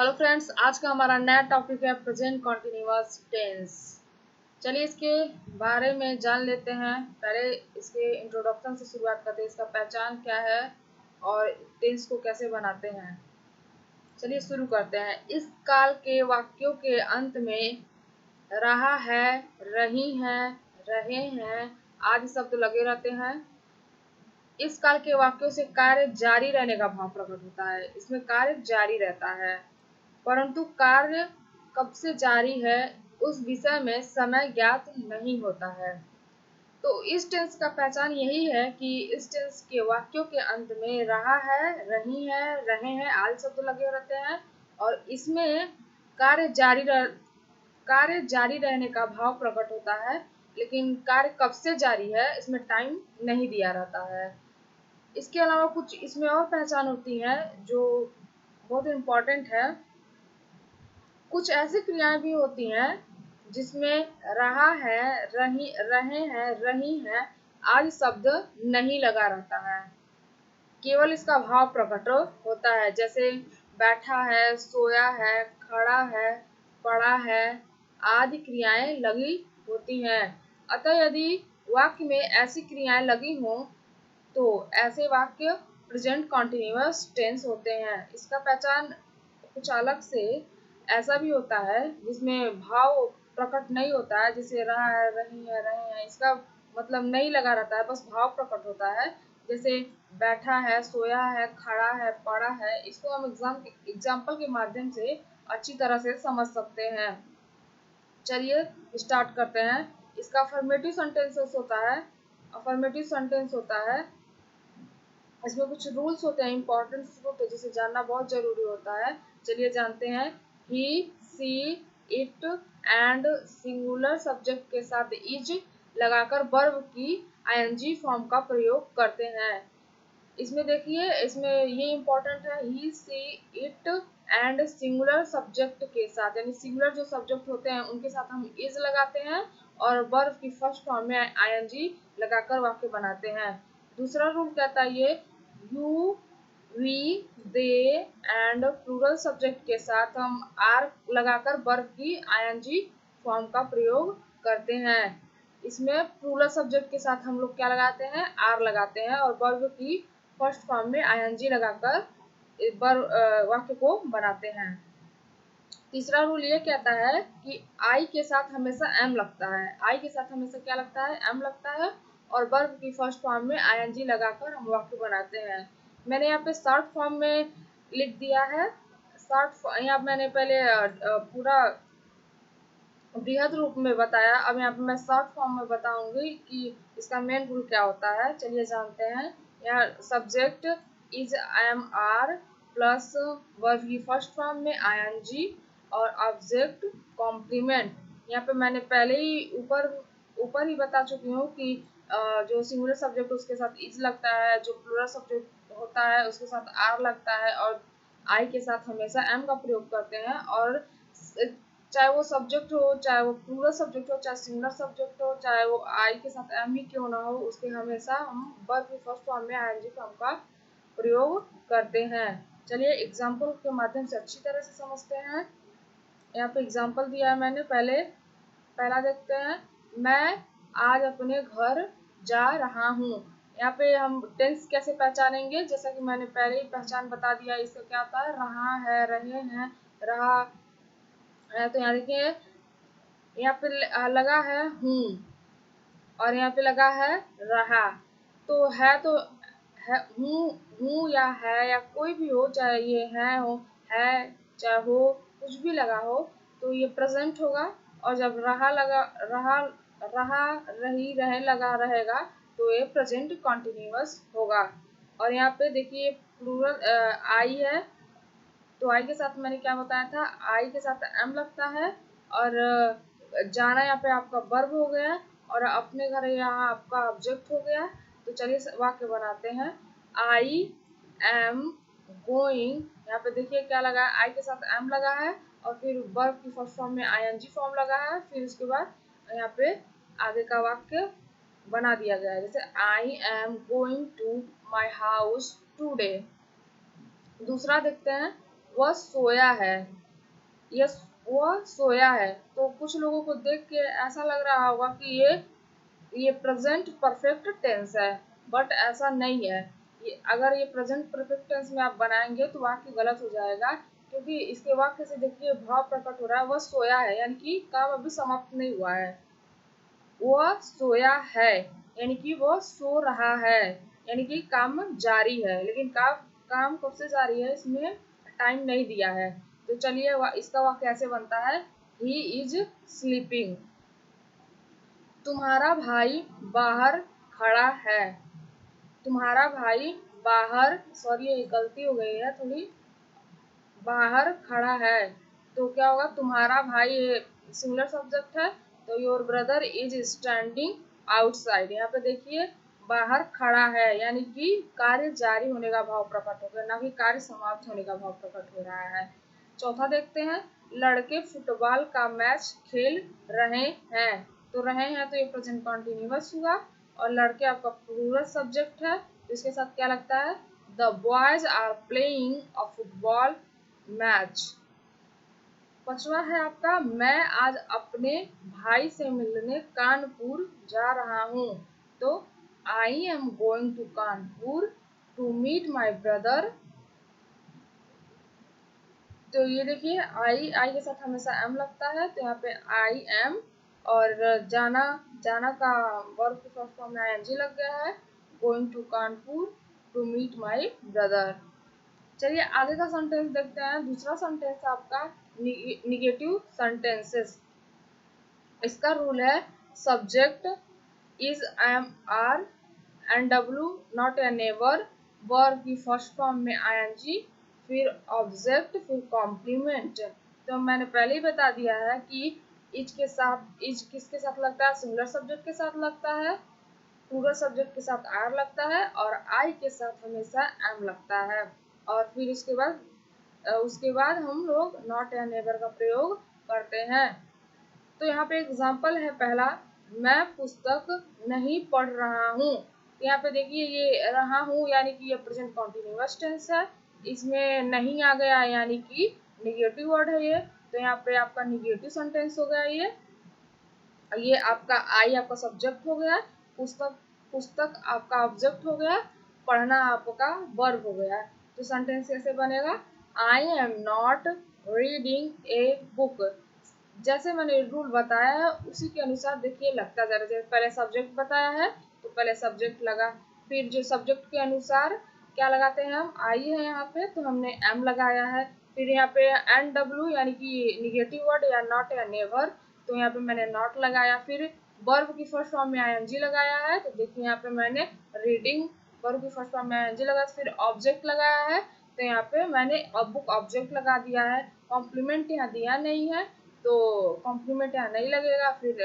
Hello friends, आज का हमारा नया टॉपिक है प्रेजेंट कॉन्टिन्यूअस टेंस। चलिए इसके बारे में जान लेते हैं। पहले इसके इंट्रोडक्शन से शुरुआत करते हैं। इसका पहचान क्या है और टेंस को कैसे बनाते हैं। चलिए शुरू करते हैं। इस काल के वाक्यों के अंत में रहा है, रही हैं, रहे हैं आदि शब्द लगे रहते हैं। इस काल के वाक्यों से कार्य जारी रहने का भाव प्रकट होता है। इसमें कार्य जारी रहता है, परंतु कार्य कब से जारी है उस विषय में समय ज्ञात नहीं होता है। तो इस टेंस का पहचान यही है कि इस टेंस के वाक्यों के अंत में रहा है, रही है, रहे हैं आदि शब्द लगे रहते हैं और इसमें कार्य जारी रहने का भाव प्रकट होता है, लेकिन कार्य कब से जारी है इसमें टाइम नहीं दिया रहता है। इसके अलावा कुछ इसमें और पहचान होती है जो बहुत इम्पोर्टेंट है। कुछ ऐसी क्रियाएं भी होती हैं जिसमें रहा है, रहे हैं, रही हैं आदि शब्द नहीं लगा रहता है, केवल इसका भाव प्रकट होता है। जैसे बैठा है, सोया है, खड़ा है, पड़ा है आदि क्रियाएं लगी होती हैं। अतः यदि वाक्य में ऐसी क्रियाएं लगी हों तो ऐसे वाक्य प्रेजेंट कॉन्टिन्यूअस टेंस होते हैं। इसका पहचान कुछ अलग से ऐसा भी होता है जिसमें भाव प्रकट नहीं होता है, जैसे रहा है, रही है, रहे हैं, इसका मतलब नहीं लगा रहता है, बस भाव प्रकट होता है। जैसे बैठा है, सोया है, खड़ा है, पड़ा है, इसको हम एग्जाम्पल के माध्यम से अच्छी तरह से समझ सकते हैं। चलिए स्टार्ट करते हैं। इसका अफर्मेटिव सेंटेंसेस होता है। अफर्मेटिव सेंटेंस होता है, इसमें कुछ रूल्स होते हैं, इंपॉर्टेंट होते हैं जिसे जानना बहुत जरूरी होता है। चलिए जानते हैं। ही, सी, इट एंड सिंगुलर सब्जेक्ट के साथ इज लगाकर वर्ब की आईएनजी फॉर्म का प्रयोग करते हैं। इसमें देखिए, इसमें ये इम्पोर्टेंट है, ही, सी, इट एंड सिंगुलर सब्जेक्ट के साथ, यानी सिंगुलर जो सब्जेक्ट होते हैं उनके साथ हम इज लगाते हैं और वर्ब की फर्स्ट फॉर्म में आईएनजी लगाकर वाक्य बनाते हैं। दूसरा रूल कहता है ये, you, we, they and plural subject के साथ हम आर लगाकर वर्ब की आईएनजी फॉर्म का प्रयोग करते हैं। इसमें प्लूरल सब्जेक्ट के साथ हम लोग क्या लगाते हैं, आर लगाते हैं और वर्ब की फर्स्ट फॉर्म में आईएनजी लगाकर वाक्य को बनाते हैं। तीसरा रूल ये कहता है कि आई के साथ हमेशा एम लगता है। आई के साथ हमेशा क्या लगता है, एम लगता है और वर्ब की फर्स्ट फॉर्म में आईएनजी लगाकर हम वाक्य बनाते हैं। मैंने यहाँ पे शॉर्ट फॉर्म में लिख दिया है। यहाँ मैंने पहले पूरा बृहद रूप में बताया, अब यहाँ पे मैं शॉर्ट फॉर्म में बताऊंगी कि इसका मेन रूल क्या होता है। चलिए जानते हैं। यहाँ subject is, am, are plus verb की फर्स्ट फॉर्म में आईएनजी और ऑब्जेक्ट कॉम्प्लीमेंट। यहाँ पे मैंने पहले ही ऊपर ही बता चुकी हूँ कि जो सिंगुलर सब्जेक्ट उसके साथ इज लगता है, जो प्लूरल सब्जेक्ट होता है उसके साथ आर लगता है और आई के साथ हमेशा एम का प्रयोग करते हैं। और चाहे वो सब्जेक्ट हो, चाहे वो प्लूरल सब्जेक्ट हो, चाहे सिंगुलर सब्जेक्ट हो, चाहे वो आई के साथ एम ही क्यों ना हो, उसके हमेशा हम वर्ब की फर्स्ट फॉर्म में आईएनजी फॉर्म का प्रयोग करते हैं। चलिए एग्जाम्पल के माध्यम से अच्छी तरह से समझते हैं। यहाँ पे एग्जाम्पल दिया है मैंने। पहला देखते हैं। मैं आज अपने घर जा रहा हूँ। यहाँ पे हम टेंस कैसे पहचानेंगे, जैसा कि मैंने पहले ही पहचान बता दिया। इसका क्या होता है, रहा है, रहे हैं, रहा है। तो यहाँ देखिए, यहाँ पे लगा है हूँ और यहाँ पे लगा है रहा। तो है हूँ या है या कोई भी हो, चाहे ये है चाहे हो, कुछ भी लगा हो तो ये प्रेजेंट होगा। और जब रहा, रही, रहे लगा रहेगा तो ये प्रेजेंट कॉन्टिन्यूअस होगा। और यहाँ पे देखिए प्लूरल आई है, तो आई के साथ मैंने क्या बताया था, आई के साथ एम लगता है और जाना यहाँ पे आपका वर्ब हो गया और अपने घर यहाँ आपका ऑब्जेक्ट हो गया। तो चलिए वाक्य बनाते हैं। आई एम गोइंग, यहाँ पे देखिए क्या लगा है, आई के साथ एम लगा है और फिर वर्ब की फर्स्ट फॉर्म में आईएनजी फॉर्म लगा है। फिर उसके बाद यहाँ पे आगे का वाक्य बना दिया गया है, जैसे I am going to my house today. दूसरा देखते हैं। वह सोया है, यह वह सोया है। तो कुछ लोगों को देख के ऐसा लग रहा होगा कि ये प्रेजेंट परफेक्ट टेंस है, बट ऐसा नहीं है। अगर ये प्रेजेंट परफेक्ट टेंस में आप बनाएंगे तो वाक्य गलत हो जाएगा, क्योंकि इसके वाक्य से देखिए भाव प्रकट हो रहा है, वह सोया है, यानी कि काम अभी समाप्त नहीं हुआ है। वह सोया है यानी कि वह सो रहा है, यानी कि काम जारी है, लेकिन काम कब से जारी है, इसमें टाइम नहीं दिया है। तो चलिए इसका वाक्य कैसे बनता है। He is sleeping. तुम्हारा भाई बाहर खड़ा है। तुम्हारा भाई बाहर, सॉरी ये गलती हो गई है थोड़ी, बाहर खड़ा है। तो क्या होगा, तुम्हारा भाई सिंगुलर सब्जेक्ट है, तो your brother is standing outside. यहाँ पे देखिए बाहर खड़ा है, यानी कि कार्य जारी होने का भाव प्रकट हो गया, ना कि कार्य समाप्त होने का भाव प्रकट हो रहा है। चौथा देखते हैं, लड़के फुटबॉल का मैच खेल रहे हैं। तो रहे हैं तो ये प्रेजेंट कॉन्टिन्यूअस हुआ, और लड़के आपका प्लूरल सब्जेक्ट है, तो इसके साथ क्या लगता है, the boys are playing a football match. पांचवा है आपका, मैं आज अपने भाई से मिलने कानपुर जा रहा हूँ। तो I am going to Kanpur to meet my brother. तो ये देखिए आई के साथ हमेशा एम लगता है, तो यहाँ पे आई एम, और जाना का वर्ब के फर्स्ट फॉर्म में आईएनजी लग गया है, going to Kanpur to meet my brother. चलिए आगे का सेंटेंस देखते हैं। दूसरा सेंटेंस आपका निगेटिव सेंटेंसेस। इसका रूल है, subject is, am, are N W, not a never, verb की फर्स्ट फॉर्म में आईएनजी, फिर ऑब्जेक्ट, फिर कॉम्प्लीमेंट। तो मैंने पहले ही बता दिया है कि इज किसके साथ लगता है, सिंगुलर सब्जेक्ट के साथ लगता है, प्लूरल सब्जेक्ट के साथ आर लगता है, और आई के साथ हमेशा एम लगता है। और फिर उसके बाद हम लोग नॉट या नेवर का प्रयोग करते हैं। तो यहाँ पे एग्जाम्पल है पहला, मैं पुस्तक नहीं पढ़ रहा हूँ। तो यहाँ पे देखिए ये रहा हूँ यानी कि ये प्रेजेंट कॉन्टिन्यूअस टेंस है, इसमें नहीं आ गया यानी कि निगेटिव वर्ड है ये, तो यहाँ पे आपका निगेटिव सेंटेंस हो गया ये आपका आई आपका सब्जेक्ट हो गया, पुस्तक पुस्तक आपका ऑब्जेक्ट हो गया, पढ़ना आपका वर्ब हो गया। तो सेंटेंस कैसे बनेगा, आई am not reading a book. जैसे मैंने रूल बताया है उसी के अनुसार देखिए लगता जा रहा है। पहले सब्जेक्ट बताया है तो पहले सब्जेक्ट लगा, फिर जो सब्जेक्ट के अनुसार क्या लगाते हैं हम, आई है यहाँ पे तो हमने एम लगाया है, फिर यहाँ पे एन डब्ल्यू यानी कि निगेटिव वर्ड या नॉट या नेवर, तो यहाँ पे मैंने नॉट लगाया, फिर वर्ब की फर्स्ट फॉर्म में आईएनजी लगाया है, तो देखिए यहाँ पे मैंने रीडिंग वर्ब की फर्स्ट फॉर्म में आईएनजी लगाया, फिर ऑब्जेक्ट लगाया है, तो यहाँ पे मैंने बुक ऑब्जेक्ट लगा दिया है। कॉम्प्लीमेंट यहाँ दिया नहीं है तो कॉम्प्लीमेंट यहाँ नहीं लगेगा, फिर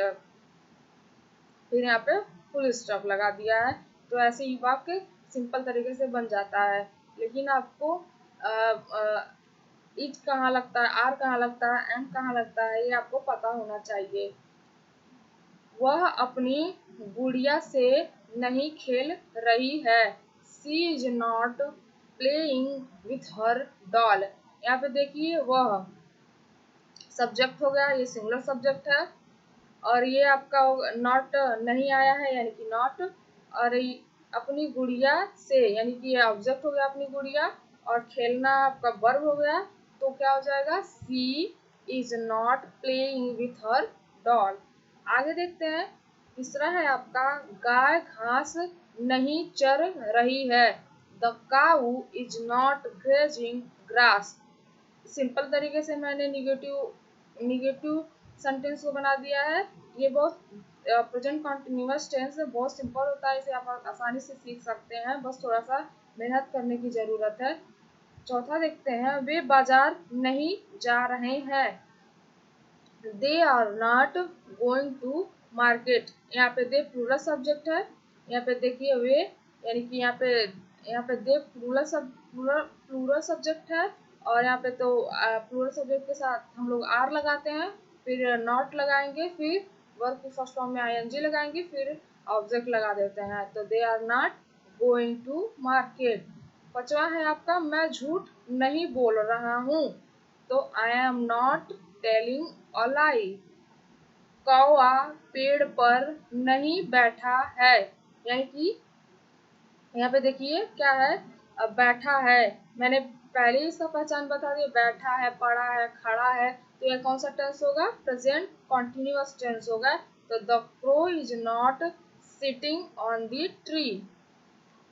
यहाँ पे फुल स्टॉप लगा दिया है। तो ऐसे ही वाक्य सिंपल तरीके से बन जाता है, लेकिन आपको इज कहाँ लगता है, आर कहाँ लगता है, एम कहाँ लगता है, ये आपको पता होना चाहिए। वह अपनी गुड़िया से नहीं खेल रही है, she is not playing with her doll. यहाँ पे देखिए वह सब्जेक्ट हो गया, ये सिंगुलर सब्जेक्ट है, और ये आपका नॉट नहीं आया है यानी कि नॉट, और अपनी गुड़िया से यानी कि ये ऑब्जेक्ट हो गया अपनी गुड़िया, और खेलना आपका वर्ब हो गया, तो क्या हो जाएगा, she is not playing with her doll. आगे देखते हैं। तीसरा है आपका, गाय घास नहीं चर रही है, the cow is not grazing grass. Simple तरीके से मैंने निगेटिव सेंटेंस को बना दिया है। ये बहुत प्रेजेंट कॉन्टिन्यूअस टेंस है, बहुत सिंपल होता है, इसे आप आसानी से सीख सकते हैं, बस थोड़ा सा मेहनत करने की जरूरत है। चौथा देखते हैं, वे बाजार नहीं जा रहे हैं, they are not going to market. यहाँ पे दे प्लूरल सब्जेक्ट है, यहाँ पे देखिए वे यानी कि यहाँ पे दे प्लूरल सब्जेक्ट है, और यहाँ पे तो प्लूरल सब्जेक्ट के साथ हम लोग आर लगाते हैं, फिर नॉट लगाएंगे, फिर वर्ब की फर्स्ट फॉर्म में आईएनजी लगाएंगे, फिर ऑब्जेक्ट लगा देते हैं, तो they are not going to market. पांचवा है आपका मैं झूठ नहीं बोल रहा हूँ, तो I am not telling a lie. कौवा पेड़ पर नहीं बैठा है, यानी कि यहाँ पे देखिए क्या है, अब बैठा है, मैंने पहले ही इसका पहचान बता दिया, बैठा है, पड़ा है, खड़ा है, तो यह कौन सा टेंस होगा, प्रेजेंट कॉन्टिन्यूअस टेंस होगा। तो the crow is not sitting on the tree.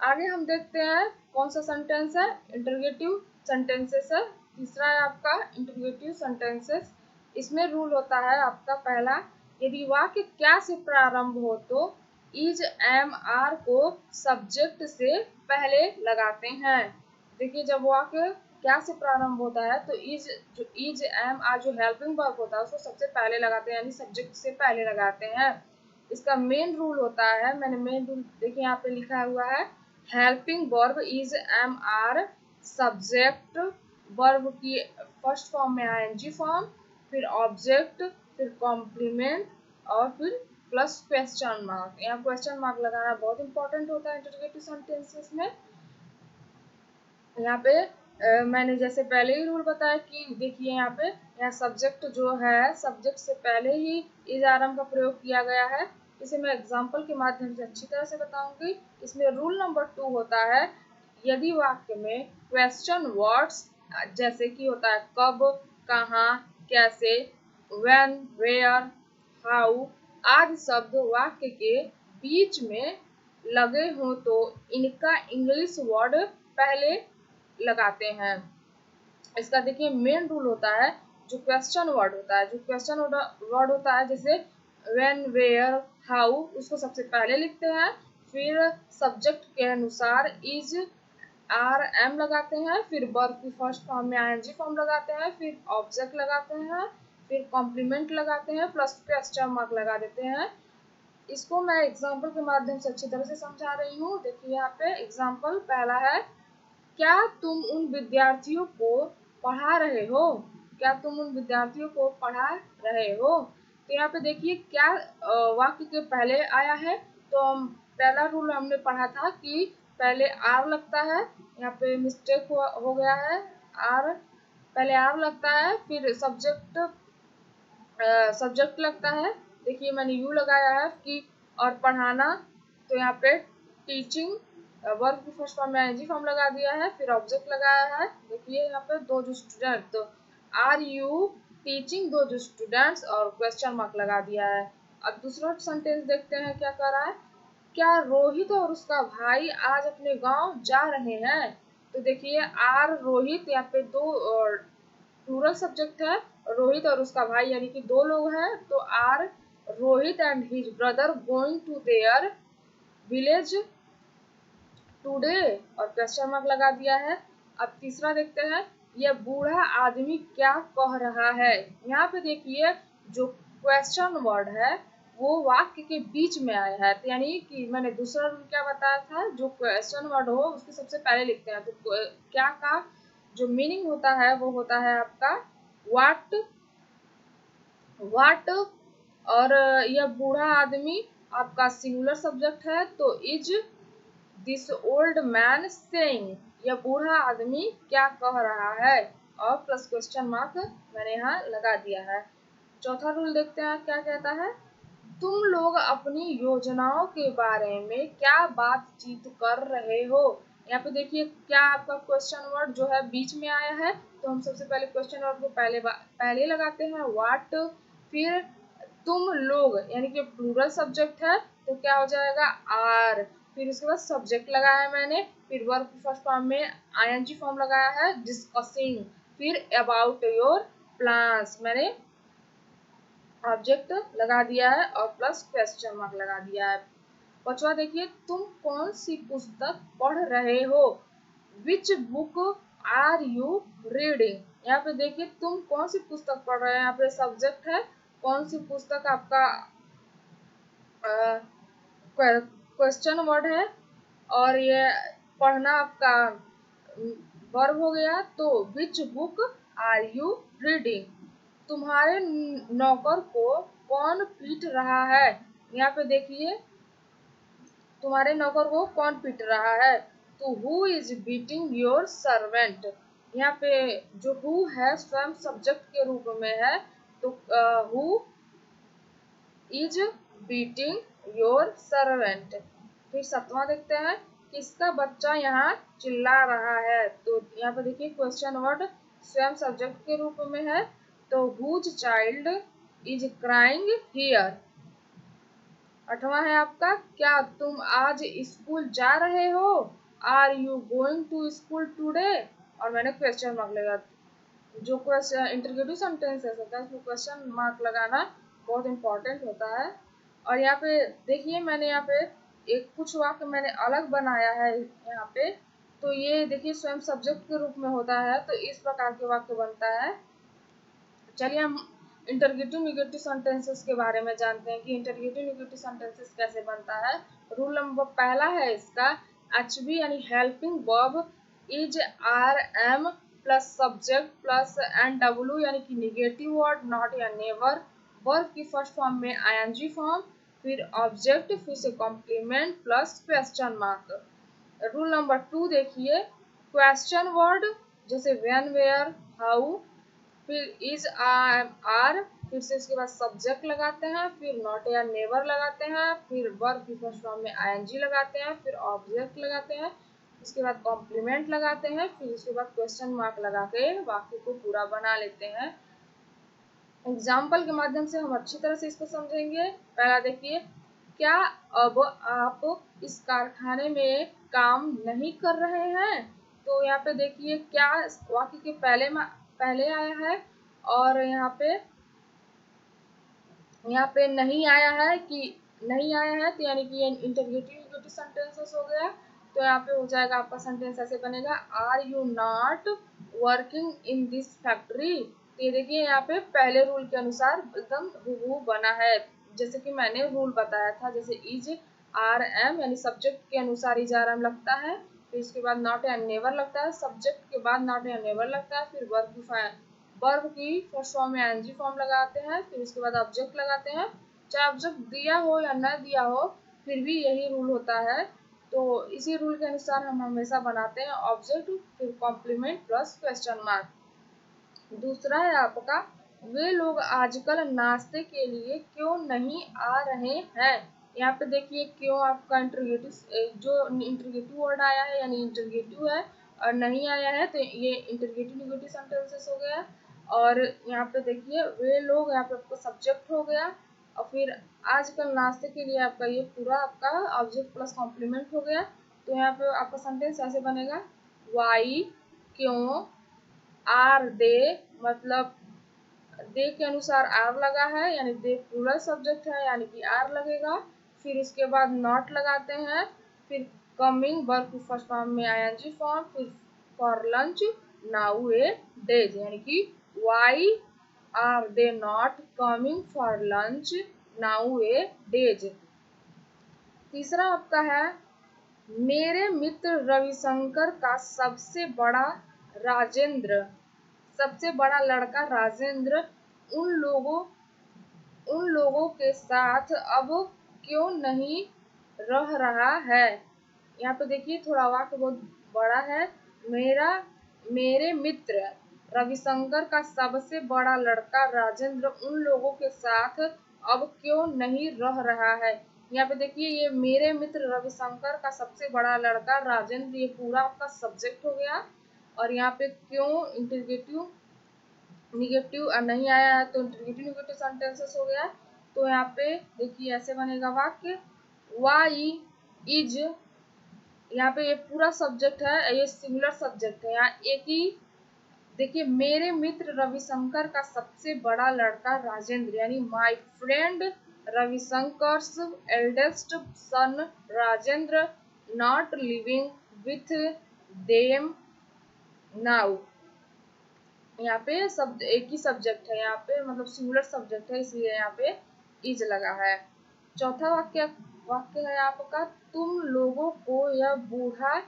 आगे हम देखते हैं कौन सा सेंटेंस है, इंटरोगेटिव सेंटेंसेस है। तीसरा है आपका इंटरोगेटिव सेंटेंसेस। इसमें रूल होता है आपका पहला, यदि वाक्य क्या से प्रारंभ हो तो इज एम आर को सब्जेक्ट से पहले लगाते हैं। देखिए जब वाक्य क्या से प्रारंभ होता है तो इज एम आर जो हेल्पिंग वर्ब होता है उसको सबसे पहले लगाते हैं, यानी सब्जेक्ट से पहले लगाते हैं। इसका मेन रूल होता है, मैंने मेन रूल देखिए यहाँ पे लिखा हुआ है, helping verb is am are, subject verb की फर्स्ट फॉर्म में आईएनजी फॉर्म, फिर ऑब्जेक्ट, फिर कॉम्प्लीमेंट और फिर प्लस क्वेश्चन मार्क। यहाँ क्वेश्चन मार्क लगाना बहुत इंपॉर्टेंट होता है इंटरोगेटिव सेंटेंसेस में। यहाँ पे मैंने जैसे पहले ही रूल बताया कि देखिए यहाँ पे यहाँ सब्जेक्ट जो है सब्जेक्ट से पहले ही इज आरएम का प्रयोग किया गया है। इसे मैं एग्जांपल के माध्यम से अच्छी तरह से बताऊंगी। इसमें रूल नंबर 2 होता है, यदि वाक्य में क्वेश्चन वर्ड्स जैसे कि होता है कब, कहाँ, कैसे, व्हेन, वेयर, हाउ आदि शब्द वाक्य के बीच में लगे हों तो इनका इंग्लिश वर्ड पहले लगाते हैं। इसका देखिए मेन रूल होता है, जो क्वेश्चन वर्ड होता है, जो क्वेश्चन वर्ड होता है जैसे व्हेन, वेयर, हाउ, उसको सबसे पहले लिखते हैं, फिर सब्जेक्ट के अनुसार इज, आर, एम लगाते हैं, फिर वर्ब की फर्स्ट फॉर्म में आईएनजी फॉर्म लगाते हैं, फिर ऑब्जेक्ट लगाते हैं, फिर कॉम्प्लीमेंट लगाते हैं, प्लस क्वेश्चन मार्क लगा देते हैं। इसको मैं एग्जाम्पल के माध्यम से अच्छी तरह से समझा रही हूँ। देखिए यहाँ पे एग्जाम्पल पहला है, क्या तुम उन विद्यार्थियों को पढ़ा रहे हो, क्या तुम उन विद्यार्थियों को पढ़ा रहे हो। तो यहाँ पे देखिए क्या वाक्य के पहले आया है, तो पहला रूल हमने पढ़ा था कि पहले आर लगता है, यहाँ पे मिस्टेक हो गया है, आर पहले आर लगता है, फिर सब्जेक्ट लगता है, देखिए मैंने यू लगाया है कि, और पढ़ाना, तो यहाँ पे टीचिंग वर्ब की फर्स्ट फॉर्म में आईएनजी फॉर्म लगा दिया है, फिर ऑब्जेक्ट लगाया है। देखिए यहाँ पे दो जो स्टूडेंट, तो आर यू टीचिंग दो जो स्टूडेंट्स और क्वेश्चन मार्क लगा दिया है। अब दूसरा सेंटेंस देखते हैं क्या कर रहा है, क्या रोहित और उसका भाई आज अपने गांव जा रहे हैं। तो देखिए आर रोहित, यहाँ पे दो प्लूरल सब्जेक्ट है, रोहित और उसका भाई यानी कि दो लोग हैं, तो are Rohit and his brother going to their village today, और क्वेश्चन मार्क लगा दिया है। अब तीसरा देखते हैं, यह बूढ़ा आदमी क्या कह रहा है। यहाँ पे देखिए जो क्वेश्चन वर्ड है वो वाक्य के बीच में आया है, तो यानी कि मैंने दूसरा रूल क्या बताया था, जो क्वेश्चन वर्ड हो उसके सबसे पहले लिखते हैं। तो क्या का जो मीनिंग होता है वो होता है आपका व्हाट, और यह बूढ़ा आदमी आपका सिंगुलर सब्जेक्ट है, तो is this old man saying, यह बूढ़ा आदमी क्या कह रहा है, और प्लस क्वेश्चन मार्क मैंने यहाँ लगा दिया है। चौथा रूल देखते हैं क्या कहता है, तुम लोग अपनी योजनाओं के बारे में क्या बातचीत कर रहे हो। यहाँ पे देखिए क्या आपका क्वेश्चन वर्ड जो है बीच में आया है, तो हम सबसे पहले क्वेश्चन वर्ड को पहले लगाते हैं व्हाट, फिर तुम लोग यानी कि प्लूरल सब्जेक्ट है तो क्या हो जाएगा आर, फिर उसके बाद सब्जेक्ट लगाया है मैंने, फिर वर्ब फर्स्ट फॉर्म में आईएनजी फॉर्म लगाया है डिस्कसिंग, फिर अबाउट योर प्लान्स मैंने ऑब्जेक्ट लगा दिया है और प्लस क्वेश्चन मार्क लगा दिया है। पांचवा देखिए, तुम कौन सी पुस्तक पढ़ रहे हो, which book are you reading. यहाँ पे देखिए तुम कौन सी पुस्तक पढ़ रहे हैं, यहाँ पे सब्जेक्ट है, कौन सी पुस्तक आपका क्वेश्चन वर्ड है, और ये पढ़ना आपका वर्ब हो गया, तो which book are you reading. तुम्हारे नौकर को कौन पीट रहा है। यहाँ पे देखिए तुम्हारे नौकर को कौन पीट रहा है, तो who is beating your servant. यहाँ पे जो हु है स्वयं सब्जेक्ट के रूप में है, तो who is beating your servant. फिर सातवां देखते हैं, किसका बच्चा यहाँ चिल्ला रहा है। तो यहाँ पे देखिए क्वेश्चन वर्ड स्वयं सब्जेक्ट के रूप में है, तो whose child is crying here. आठवां है आपका, क्या तुम आज स्कूल जा रहे हो, are you going to school today. और मैंने क्वेश्चन मार्क लगा, जो क्वेश्चन इंटरगेटिव सेंटेंसेस होता है उसमें क्वेश्चन मार्क लगाना बहुत इंपॉर्टेंट होता है। और यहाँ पे देखिए मैंने यहाँ पे एक कुछ वाक्य मैंने अलग बनाया है यहाँ पे, तो ये देखिए स्वयं सब्जेक्ट के रूप में होता है, तो इस प्रकार के वाक्य बनता है। चलिए हम इंटरगेटिव निगेटिव सेंटेंसेस के बारे में जानते हैं कि इंटरगेटिव निगेटिव सेंटेंसेस कैसे बनता है। रूल नंबर पहला है इसका, HB यानी helping verb is are am plus subject plus NW यानी कि निगेटिव वर्ड नॉट या नेवर, वर्ब की फर्स्ट फॉर्म में ING फॉर्म, फिर ऑब्जेक्ट, फिर से complement plus question mark. Rule number 2 देखिए, क्वेश्चन वर्ड जैसे व्हेन, वेयर, हाउ, फिर इज आर, फिर से इसके बाद सब्जेक्ट लगाते हैं, फिर नॉट या नेवर लगाते हैं, फिर वर्ब की फर्स्ट फॉर्म में ING लगाते हैं, फिर ऑब्जेक्ट लगाते हैं, इसके बाद कॉम्प्लीमेंट लगाते हैं, फिर इसके बाद क्वेश्चन मार्क लगा के वाक्य को पूरा बना लेते हैं। एग्जाम्पल के माध्यम से हम अच्छी तरह से इसको समझेंगे। पहला देखिए, क्या अब आप इस कारखाने में काम नहीं कर रहे हैं। तो यहाँ पे देखिए क्या वाक्य के पहले आया है, और यहाँ पे नहीं आया है कि नहीं आया है, तो यानी कि ये इंटरगेटिव सेंटेंसेस हो गया। तो यहाँ पे हो जाएगा आपका सेंटेंस ऐसे बनेगा, are you not working in this factory. तो ये देखिए यहाँ पे पहले रूल के अनुसार एकदम हूबहू बना है, जैसे कि मैंने रूल बताया था, जैसे इज आर एम यानी सब्जेक्ट के अनुसार इज आर एम लगता है, फिर इसके बाद नॉट एंड नेवर लगता है, सब्जेक्ट के बाद नॉट एंड नेवर लगता है, फिर वर्ब की फर्स्ट फॉर्म में ING फॉर्म लगाते हैं, फिर इसके बाद ऑब्जेक्ट लगाते हैं। चाहे ऑब्जेक्ट दिया हो या न दिया हो, फिर भी यही रूल होता है। तो इसी रूल के अनुसार हम हमेशा बनाते हैं ऑब्जेक्ट, फिर कॉम्प्लीमेंट प्लस क्वेश्चन मार्क। दूसरा है आपका, वे लोग आजकल नाश्ते के लिए क्यों नहीं आ रहे हैं। यहाँ पे देखिए क्यों आपका इंटरगेटिव, जो इंटरगेटिव वर्ड आया है यानी इंटरगेटिव है, और नहीं आया है तो ये इंटरगेटिव निगेटिव सेंटेंसेस हो गया। और यहाँ पे देखिए वे लोग, यहाँ पे आपका सब्जेक्ट हो गया, और फिर आजकल नाश्ते के लिए आपका ये पूरा आपका ऑब्जेक्ट प्लस कॉम्प्लीमेंट हो गया। तो यहाँ पे आपका सेंटेंस ऐसे बनेगा, वाई क्यों, आर दे, मतलब दे के अनुसार आर लगा है, यानी दे प्लूरल सब्जेक्ट है यानी कि आर लगेगा, फिर इसके बाद नॉट लगाते हैं, फिर कमिंग वर्ब की फर्स्ट फॉर्म में ING फॉर्म, फिर for lunch nowadays, यानी कि why are they not coming for lunch nowadays. तीसरा आपका है, मेरे मित्र रविशंकर का सबसे बड़ा लड़का राजेंद्र उन लोगों के साथ अब क्यों नहीं रह रहा है। यहाँ पे देखिए थोड़ा वाक्य बहुत बड़ा है, मेरे मित्र रविशंकर का सबसे बड़ा लड़का राजेंद्र उन लोगों के साथ अब क्यों नहीं रह रहा है। यहाँ पे देखिए ये मेरे मित्र रविशंकर का सबसे बड़ा लड़का राजेंद्र, ये पूरा आपका सब्जेक्ट हो गया, और यहाँ पे क्यों इंटरगेटिव निगेटिव नहीं आया है तो इंटरगेटिव निगेटिव सेंटेंसेस हो गया। तो यहाँ पे देखिए ऐसे बनेगा वाक्य, वाई इज, यहाँ पे ये पूरा सब्जेक्ट है, ये सिंगुलर सब्जेक्ट है, यहाँ एक ही देखिए, मेरे मित्र रविशंकर का सबसे बड़ा लड़का राजेंद्र यानी my friend Ravishankar's eldest son Rajendra not living with them now. यहाँ पे सब एक ही सब्जेक्ट है, यहाँ पे मतलब सिंगुलर सब्जेक्ट है, इसलिए यहाँ पे इज लगा है। चौथा वाक्य है आपका, तुम लोगों को यह बूढ़ा,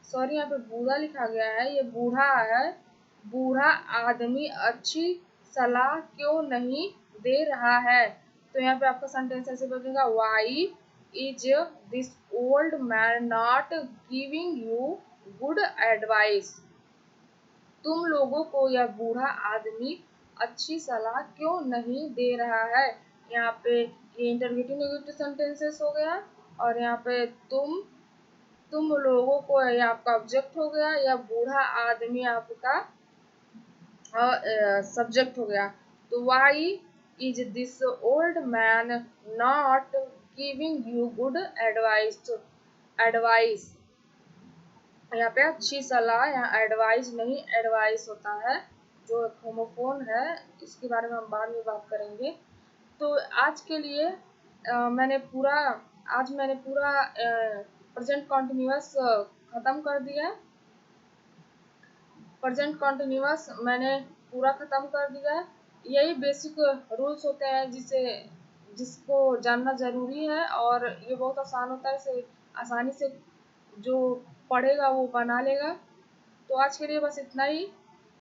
सॉरी यहाँ पे बूढ़ा लिखा गया है, ये बूढ़ा है, बूढ़ा आदमी अच्छी सलाह क्यों नहीं दे रहा है। तो यहाँ पे आपका सेंटेंस ऐसे बनेगा, why is this old man not giving you good advice? तुम लोगों को यह बूढ़ा आदमी अच्छी सलाह क्यों नहीं दे रहा है? यहाँ पे ये इंटरगेटिव नेगेटिव सेंटेंसेस हो गया, और यहाँ पे तुम लोगों को ये आपका ऑब्जेक्ट हो गया, या बूढ़ा आदमी आपका सब्जेक्ट हो गया। तो why is this old man not giving you good advice? Advice यहाँ पे अच्छी सलाह, यहाँ एडवाइस नहीं एडवाइस होता है, जो होमोफोन है, इसके बारे में हम बाद में बात करेंगे। तो आज के लिए मैंने पूरा प्रेजेंट कॉन्टिन्यूअस खत्म कर दिया। प्रेजेंट कॉन्टिन्यूअस मैंने पूरा खत्म कर दिया है। यही बेसिक रूल्स होते हैं जिसको जानना ज़रूरी है, और ये बहुत आसान होता है, इसे आसानी से जो पढ़ेगा वो बना लेगा। तो आज के लिए बस इतना ही।